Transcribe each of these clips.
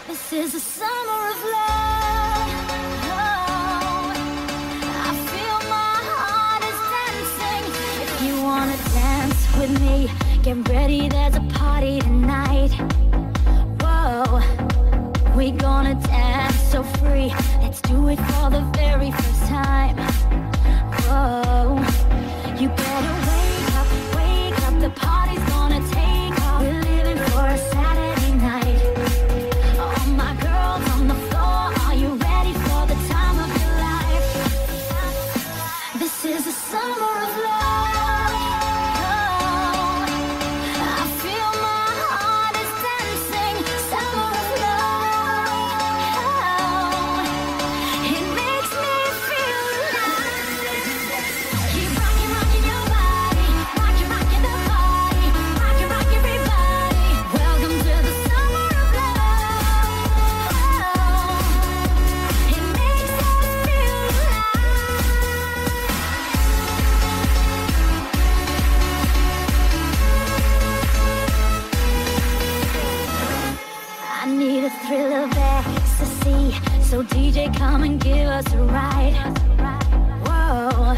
This is a summer of love. Oh, I feel my heart is dancing. If you wanna dance with me, get ready, there's a party tonight. Whoa, we gonna dance so free. Let's do it for the very first time. Whoa, you better wake up, the party's gonna take off. We're living for a Saturday night. All my girls on the floor, are you ready for the time of your life? This is the summer of love. Oh, I feel my heart is dancing. Summer of love. Oh, it makes me feel alive. Keep rocking, rocking your body, rocking, rocking the party, rocking, rock everybody. Welcome to the summer of love. It makes us feel alive. I need a thrill of ecstasy, so DJ, come and give us a ride. Whoa,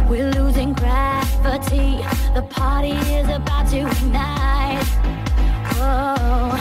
we're losing gravity. The party is about to ignite. Whoa.